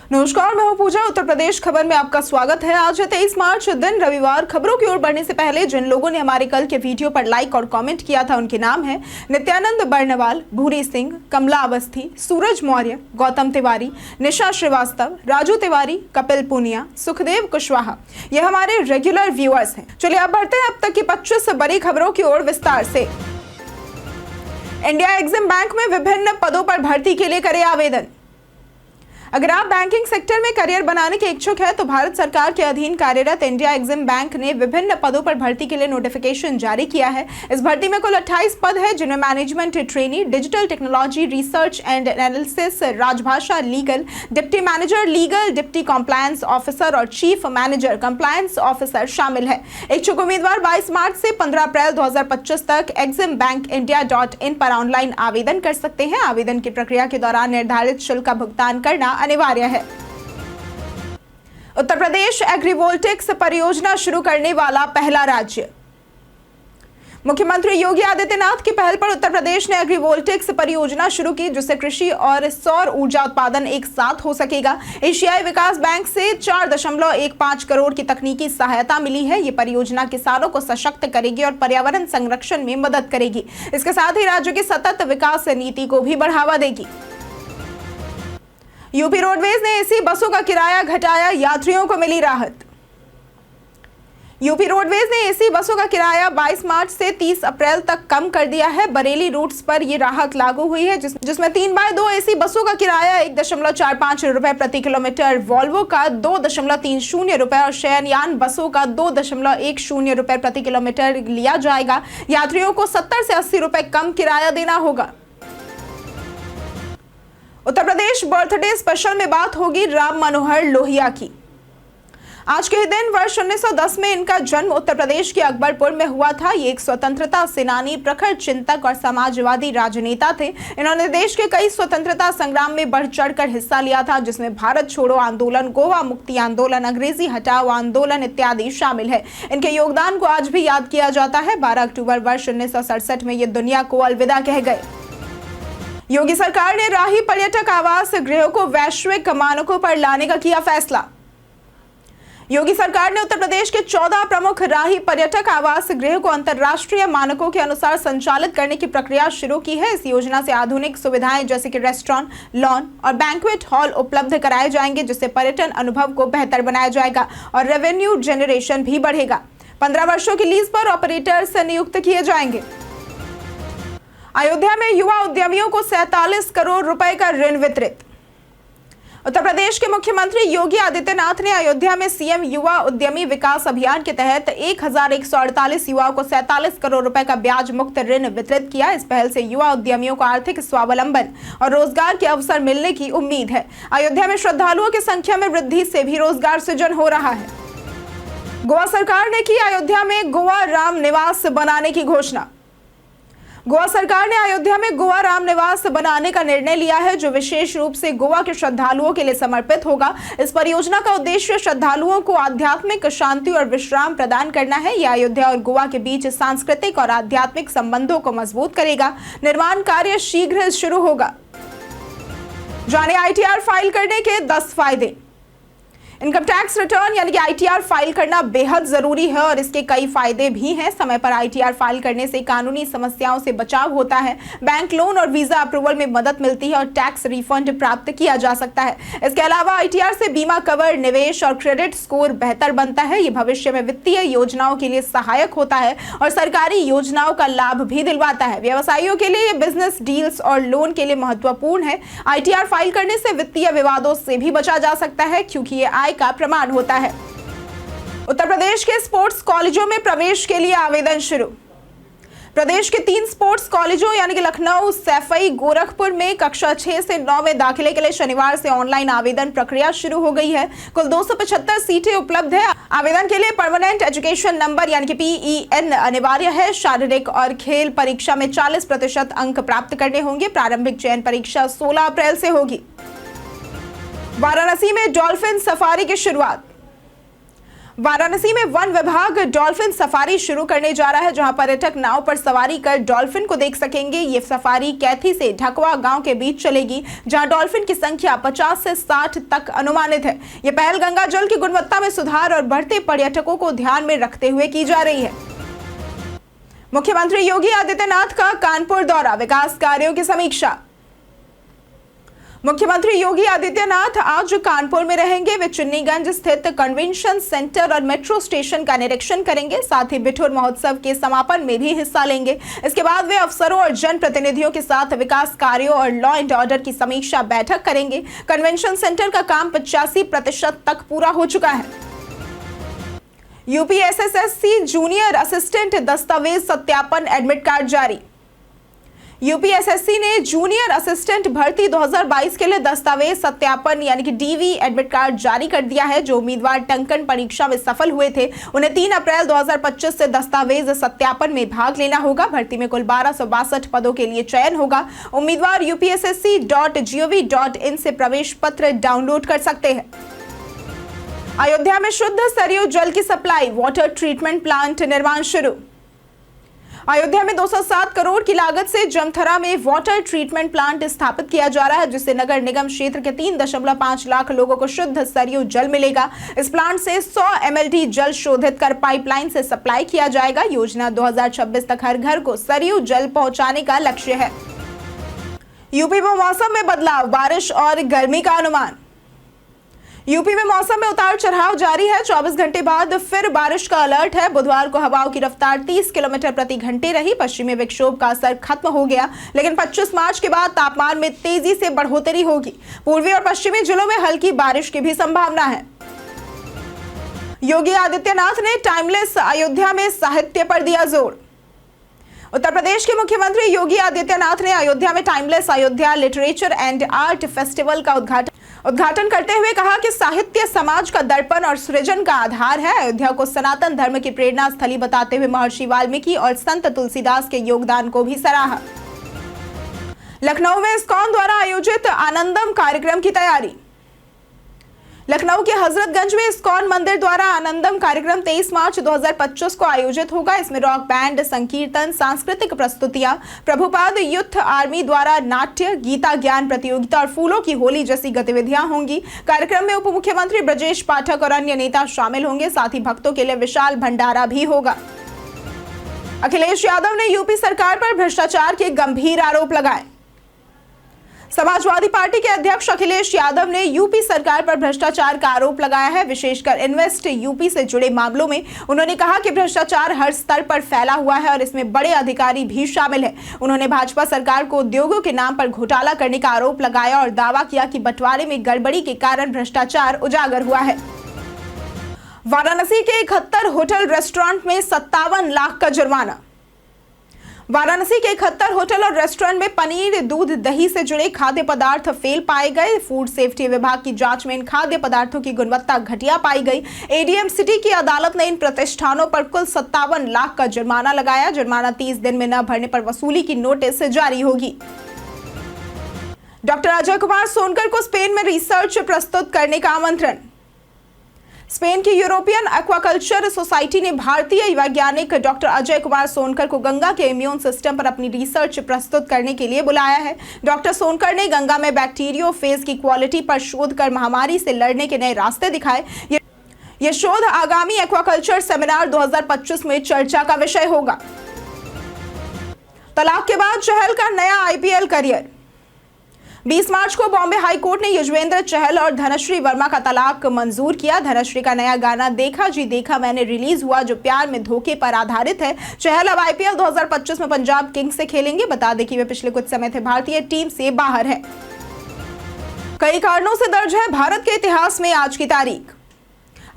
नमस्कार, मैं हूं पूजा। उत्तर प्रदेश खबर में आपका स्वागत है। आज है 23 मार्च, दिन रविवार। खबरों की ओर बढ़ने से पहले जिन लोगों ने हमारे कल के वीडियो पर लाइक और कमेंट किया था उनके नाम हैं नित्यानंद बर्णवाल, भूरी सिंह, कमला अवस्थी, सूरज मौर्य, गौतम तिवारी, निशा श्रीवास्तव, राजू तिवारी, कपिल पुनिया, सुखदेव कुशवाहा। ये हमारे रेगुलर व्यूअर्स हैं। चलिए अब बढ़ते हैं अब तक की 25 बड़ी खबरों की ओर विस्तार से। इंडिया एग्जिम बैंक में विभिन्न पदों पर भर्ती के लिए करें आवेदन। अगर आप बैंकिंग सेक्टर में करियर बनाने के इच्छुक हैं तो भारत सरकार के अधीन कार्यरत इंडिया एग्जिम बैंक ने विभिन्न पदों पर भर्ती के लिए नोटिफिकेशन जारी किया है। इस भर्ती में कुल 28 पद है, जिनमें management trainee, digital technology, research and analysis, राजभाषा, legal, deputy manager legal, deputy compliance officer और चीफ मैनेजर कंप्लायंस ऑफिसर शामिल है। इच्छुक उम्मीदवार 22 मार्च से 15 अप्रैल 2025 तक eximbankindia.in पर ऑनलाइन आवेदन कर सकते हैं। आवेदन की प्रक्रिया के दौरान निर्धारित शुल्क का भुगतान करना अनिवार्य है। उत्तर प्रदेश एग्रीवोल्टिक्स परियोजना शुरू करने वाला पहला राज्य। मुख्यमंत्री योगी आदित्यनाथ की पहल पर उत्तर प्रदेश ने एग्रीवोल्टिक्स परियोजना शुरू की, जिससे कृषि और सौर ऊर्जा उत्पादन एक साथ हो सकेगा। एशियाई विकास बैंक से 4.15 करोड़ की तकनीकी सहायता मिली है। ये परियोजना किसानों को सशक्त करेगी और पर्यावरण संरक्षण में मदद करेगी। इसके साथ ही राज्य की सतत विकास नीति को भी बढ़ावा देगी। यूपी रोडवेज ने एसी बसों का किराया घटाया, यात्रियों को मिली राहत। यूपी रोडवेज ने एसी बसों का किराया 22 मार्च से 30 अप्रैल तक कम कर दिया है। बरेली रूट्स पर यह राहत लागू हुई है, जिसमें 3x2 एसी बसों का किराया 1.45 रुपए प्रति किलोमीटर, वॉल्वो का 2.30 रुपए और शयनयान बसों का 2.10 रुपए प्रति किलोमीटर लिया जाएगा। यात्रियों को 70 से 80 रुपए कम किराया देना होगा। उत्तर प्रदेश बर्थडे स्पेशल में बात होगी राम मनोहर लोहिया की। आज के ही दिन वर्ष 1910 में इनका जन्म उत्तर प्रदेश के अकबरपुर में हुआ था। ये एक स्वतंत्रता सेनानी, प्रखर चिंतक और समाजवादी राजनेता थे। इन्होंने देश के कई स्वतंत्रता संग्राम में बढ़ चढ़कर हिस्सा लिया था, जिसमें भारत छोड़ो आंदोलन, गोवा मुक्ति आंदोलन, अंग्रेजी हटाओ आंदोलन इत्यादि शामिल है। इनके योगदान को आज भी याद किया जाता है। 12 अक्टूबर वर्ष 1967 में ये दुनिया को अलविदा कह गए। योगी सरकार ने राही पर्यटक आवास गृहों को वैश्विक मानकों पर लाने का किया फैसला। योगी सरकार ने उत्तर प्रदेश के 14 प्रमुख राही पर्यटक आवास गृहों को अंतर्राष्ट्रीय मानकों के अनुसार संचालित करने की प्रक्रिया शुरू की है। इस योजना से आधुनिक सुविधाएं जैसे कि रेस्टोरेंट, लॉन और बैंक्वेट हॉल उपलब्ध कराए जाएंगे, जिससे पर्यटन अनुभव को बेहतर बनाया जाएगा और रेवेन्यू जनरेशन भी बढ़ेगा। 15 वर्षों की लीज पर ऑपरेटर्स नियुक्त किए जाएंगे। अयोध्या में युवा उद्यमियों को 47 करोड़ रुपए का ऋण वितरित। उत्तर प्रदेश के मुख्यमंत्री योगी आदित्यनाथ ने अयोध्या में सीएम युवा उद्यमी विकास अभियान के तहत 1148 युवाओं को 47 करोड़ रुपए का ब्याज मुक्त ऋण वितरित किया। इस पहल से युवा उद्यमियों को आर्थिक स्वावलंबन और रोजगार के अवसर मिलने की उम्मीद है। अयोध्या में श्रद्धालुओं की संख्या में वृद्धि से भी रोजगार सृजन हो रहा है। गोवा सरकार ने की अयोध्या में गोवा राम निवास बनाने की घोषणा। गोवा सरकार ने अयोध्या में गोवा राम निवास बनाने का निर्णय लिया है, जो विशेष रूप से गोवा के श्रद्धालुओं के लिए समर्पित होगा। इस परियोजना का उद्देश्य श्रद्धालुओं को आध्यात्मिक शांति और विश्राम प्रदान करना है। यह अयोध्या और गोवा के बीच सांस्कृतिक और आध्यात्मिक संबंधों को मजबूत करेगा। निर्माण कार्य शीघ्र शुरू होगा। जाने आईटीआर फाइल करने के 10 फायदे। इनकम टैक्स रिटर्न यानी कि आईटीआर फाइल करना बेहद जरूरी है और इसके कई फायदे भी हैं। समय पर आईटीआर फाइल करने से कानूनी समस्याओं से बचाव होता है, बैंक लोन और वीजा अप्रूवल में मदद मिलती है और टैक्स रिफंड प्राप्त किया जा सकता है। इसके अलावा आईटीआर से बीमा कवर, निवेश और क्रेडिट स्कोर बेहतर बनता है। ये भविष्य में वित्तीय योजनाओं के लिए सहायक होता है और सरकारी योजनाओं का लाभ भी दिलवाता है। व्यवसायियों के लिए बिजनेस डील्स और लोन के लिए महत्वपूर्ण है। आईटीआर फाइल करने से वित्तीय विवादों से भी बचा जा सकता है, क्योंकि ये आय का प्रमाण होता है। उत्तर प्रदेश के स्पोर्ट्स कॉलेजों में प्रवेश के लिए आवेदन शुरू। प्रदेश के 3 स्पोर्ट्स कॉलेजों यानी कि लखनऊ, सैफई, गोरखपुर में कक्षा 6 से 9 में दाखिले के लिए शनिवार से ऑनलाइन आवेदन प्रक्रिया शुरू हो गई है। कुल 275 सीटें उपलब्ध है। आवेदन के लिए परमानेंट एजुकेशन नंबर यानी कि PEN अनिवार्य है। शारीरिक और खेल परीक्षा में 40% अंक प्राप्त करने होंगे। प्रारंभिक चयन परीक्षा 16 अप्रैल से होगी। वाराणसी में डॉल्फिन सफारी की शुरुआत। वाराणसी में वन विभाग डॉल्फिन सफारी शुरू करने जा रहा है, जहां पर्यटक नाव पर सवारी कर डॉल्फिन को देख सकेंगे। ये सफारी कैथी से ढकवा गांव के बीच चलेगी, जहां डॉल्फिन की संख्या 50 से 60 तक अनुमानित है। ये पहल गंगा जल की गुणवत्ता में सुधार और बढ़ते पर्यटकों को ध्यान में रखते हुए की जा रही है। मुख्यमंत्री योगी आदित्यनाथ का कानपुर दौरा, विकास कार्यों की समीक्षा। मुख्यमंत्री योगी आदित्यनाथ आज कानपुर में रहेंगे। वे चुन्नीगंज स्थित कन्वेंशन सेंटर और मेट्रो स्टेशन का निरीक्षण करेंगे, साथ ही बिठूर महोत्सव के समापन में भी हिस्सा लेंगे। इसके बाद वे अफसरों और जनप्रतिनिधियों के साथ विकास कार्यों और लॉ एंड ऑर्डर की समीक्षा बैठक करेंगे। कन्वेंशन सेंटर का काम 85% तक पूरा हो चुका है। यूपीएसएससी जूनियर असिस्टेंट दस्तावेज सत्यापन एडमिट कार्ड जारी। यूपीएसएससी ने जूनियर असिस्टेंट भर्ती 2022 के लिए दस्तावेज सत्यापन यानी कि डीवी एडमिट कार्ड जारी कर दिया है। जो उम्मीदवार टंकन परीक्षा में सफल हुए थे, उन्हें 3 अप्रैल 2025 से दस्तावेज सत्यापन में भाग लेना होगा। भर्ती में कुल 1262 पदों के लिए चयन होगा। उम्मीदवार upsc.gov.in से प्रवेश पत्र डाउनलोड कर सकते हैं। अयोध्या में शुद्ध सरयू जल की सप्लाई, वाटर ट्रीटमेंट प्लांट निर्माण शुरू। अयोध्या में 207 करोड़ की लागत से जमथरा में वाटर ट्रीटमेंट प्लांट स्थापित किया जा रहा है, जिससे नगर निगम क्षेत्र के 3.5 लाख लोगों को शुद्ध सरयू जल मिलेगा। इस प्लांट से 100 mld जल शोधित कर पाइपलाइन से सप्लाई किया जाएगा। योजना 2026 तक हर घर को सरयू जल पहुंचाने का लक्ष्य है। यूपी में मौसम में बदलाव, बारिश और गर्मी का अनुमान। यूपी में मौसम में उतार चढ़ाव जारी है। 24 घंटे बाद फिर बारिश का अलर्ट है। बुधवार को हवाओं की रफ्तार 30 किलोमीटर प्रति घंटे रही। पश्चिमी विक्षोभ का असर खत्म हो गया, लेकिन 25 मार्च के बाद तापमान में तेजी से बढ़ोतरी होगी। पूर्वी और पश्चिमी जिलों में हल्की बारिश की भी संभावना है। योगी आदित्यनाथ ने टाइमलेस अयोध्या में साहित्य पर दिया जोर। उत्तर प्रदेश के मुख्यमंत्री योगी आदित्यनाथ ने अयोध्या में timeless Ayodhya literature and art festival का उद्घाटन करते हुए कहा कि साहित्य समाज का दर्पण और सृजन का आधार है। अयोध्या को सनातन धर्म की प्रेरणा स्थली बताते हुए महर्षि वाल्मीकि और संत तुलसीदास के योगदान को भी सराहा। लखनऊ में इस्कॉन द्वारा आयोजित आनंदम कार्यक्रम की तैयारी। लखनऊ के हजरतगंज में इस्कॉन मंदिर द्वारा आनंदम कार्यक्रम 23 मार्च 2025 को आयोजित होगा। इसमें रॉक बैंड, संकीर्तन, सांस्कृतिक प्रस्तुतियां, प्रभुपाद यूथ आर्मी द्वारा नाट्य, गीता ज्ञान प्रतियोगिता और फूलों की होली जैसी गतिविधियां होंगी। कार्यक्रम में उप मुख्यमंत्री ब्रजेश पाठक और अन्य नेता शामिल होंगे। साथ ही भक्तों के लिए विशाल भंडारा भी होगा। अखिलेश यादव ने यूपी सरकार पर भ्रष्टाचार के गंभीर आरोप लगाए। समाजवादी पार्टी के अध्यक्ष अखिलेश यादव ने यूपी सरकार पर भ्रष्टाचार का आरोप लगाया है, विशेषकर इन्वेस्ट यूपी से जुड़े मामलों में। उन्होंने कहा कि भ्रष्टाचार हर स्तर पर फैला हुआ है और इसमें बड़े अधिकारी भी शामिल हैं। उन्होंने भाजपा सरकार को उद्योगों के नाम पर घोटाला करने का आरोप लगाया और दावा किया कि बंटवारे में गड़बड़ी के कारण भ्रष्टाचार उजागर हुआ है। वाराणसी के 71 होटल रेस्टोरेंट में 57 लाख का जुर्माना। वाराणसी के 71 होटल और रेस्टोरेंट में पनीर, दूध, दही से जुड़े खाद्य पदार्थ फेल पाए गए। फूड सेफ्टी विभाग की जांच में इन खाद्य पदार्थों की गुणवत्ता घटिया पाई गई। एडीएम सिटी की अदालत ने इन प्रतिष्ठानों पर कुल 57 लाख का जुर्माना लगाया। जुर्माना 30 दिन में न भरने पर वसूली की नोटिस जारी होगी। डॉक्टर अजय कुमार सोनकर को स्पेन में रिसर्च प्रस्तुत करने का आमंत्रण। स्पेन की यूरोपियन एक्वाकल्चर सोसाइटी ने भारतीय वैज्ञानिक डॉक्टर अजय कुमार सोनकर को गंगा के इम्यून सिस्टम पर अपनी रिसर्च प्रस्तुत करने के लिए बुलाया है। डॉक्टर सोनकर ने गंगा में बैक्टीरियोफेज की क्वालिटी पर शोध कर महामारी से लड़ने के नए रास्ते दिखाए। यह शोध आगामी एक्वाकल्चर सेमिनार 2025 में चर्चा का विषय होगा। तलाक के बाद चहल का नया आईपीएल करियर। 20 मार्च को बॉम्बे हाई कोर्ट ने युजवेंद्र चहल और धनश्री वर्मा का तलाक मंजूर किया। धनश्री का नया गाना देखा जी देखा मैंने रिलीज हुआ, जो प्यार में धोखे पर आधारित है। चहल अब आईपीएल 2025 में पंजाब किंग्स से खेलेंगे। बता दें कि वे पिछले कुछ समय से भारतीय टीम से बाहर है। कई कारणों से दर्ज है भारत के इतिहास में आज की तारीख।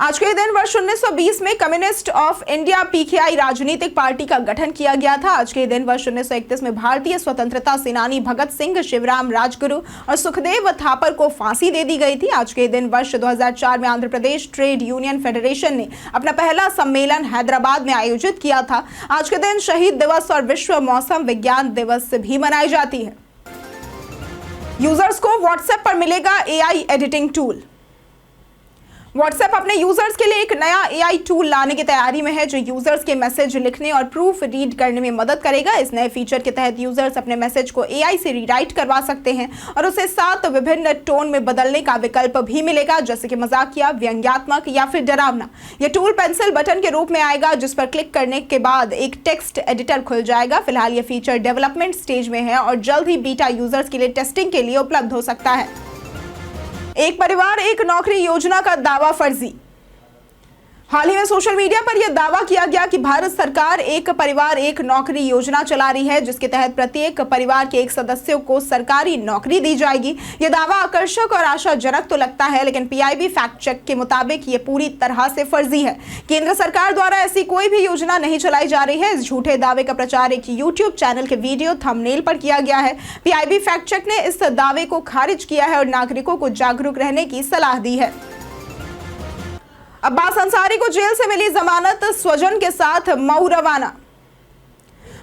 आज के दिन वर्ष 1920 में कम्युनिस्ट ऑफ इंडिया पीकेआई राजनीतिक पार्टी का गठन किया गया था। आज के दिन वर्ष 1931 में भारतीय स्वतंत्रता सेनानी भगत सिंह, शिवराम राजगुरु और सुखदेव थापर को फांसी दे दी गई थी। आज के दिन वर्ष 2004 में Andhra Pradesh trade union federation ने अपना पहला सम्मेलन हैदराबाद में आयोजित किया था। आज के दिन शहीद दिवस और विश्व मौसम विज्ञान दिवस भी मनाई जाती है। यूजर्स को व्हाट्सएप पर मिलेगा एआई एडिटिंग टूल। व्हाट्सएप अपने यूजर्स के लिए एक नया AI टूल लाने की तैयारी में है जो यूजर्स के मैसेज लिखने और प्रूफ रीड करने में मदद करेगा। इस नए फीचर के तहत यूजर्स अपने मैसेज को AI से रीराइट करवा सकते हैं और उसे 7 विभिन्न टोन में बदलने का विकल्प भी मिलेगा, जैसे कि मजाकिया, व्यंग्यात्मक या फिर डरावना। यह टूल पेंसिल बटन के रूप में आएगा जिस पर क्लिक करने के बाद एक टेक्स्ट एडिटर खुल जाएगा। फिलहाल यह फीचर डेवलपमेंट स्टेज में है और जल्द ही बीटा यूजर्स के लिए टेस्टिंग के लिए उपलब्ध हो सकता है। एक परिवार एक नौकरी योजना का दावा फर्जी। हाल ही में सोशल मीडिया पर यह दावा किया गया कि भारत सरकार एक परिवार एक नौकरी योजना चला रही है जिसके तहत प्रत्येक परिवार के एक सदस्य को सरकारी नौकरी दी जाएगी। यह दावा आकर्षक और आशाजनक तो लगता है, लेकिन PIB फैक्ट चेक के मुताबिक यह पूरी तरह से फर्जी है। केंद्र सरकार द्वारा ऐसी कोई भी योजना नहीं चलाई जा रही है। इस झूठे दावे का प्रचार एक YouTube चैनल के वीडियो थंबनेल पर किया गया है। PIB फैक्ट चेक ने इस दावे को खारिज किया है और नागरिकों को जागरूक रहने की सलाह दी है। अब्बास अंसारी को जेल से मिली जमानत, स्वजन के साथ मऊ रवाना।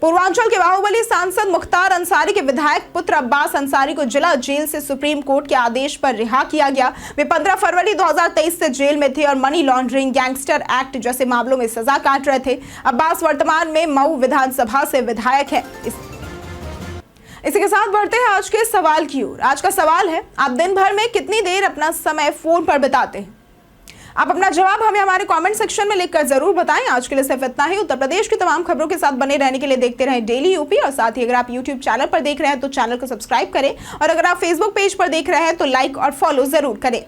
पूर्वांचल के बाहुबली सांसद मुख्तार अंसारी के विधायक पुत्र अब्बास अंसारी को जिला जेल से सुप्रीम कोर्ट के आदेश पर रिहा किया गया। वे 15 फरवरी 2023 से जेल में थे और मनी लॉन्ड्रिंग, गैंगस्टर एक्ट जैसे मामलों में सजा काट रहे थे। अब्बास वर्तमान में मऊ विधानसभा से विधायक है। इसी के साथ बढ़ते हैं आज के सवाल की ओर। आज का सवाल है, आप दिन भर में कितनी देर अपना समय फोन पर बिताते हैं? आप अपना जवाब हमें हमारे कमेंट सेक्शन में लिखकर जरूर बताएं। आज के लिए सिर्फ इतना ही। उत्तर प्रदेश की तमाम खबरों के साथ बने रहने के लिए देखते रहें डेली यूपी, और साथ ही अगर आप यूट्यूब चैनल पर देख रहे हैं तो चैनल को सब्सक्राइब करें, और अगर आप फेसबुक पेज पर देख रहे हैं तो लाइक और फॉलो जरूर करें।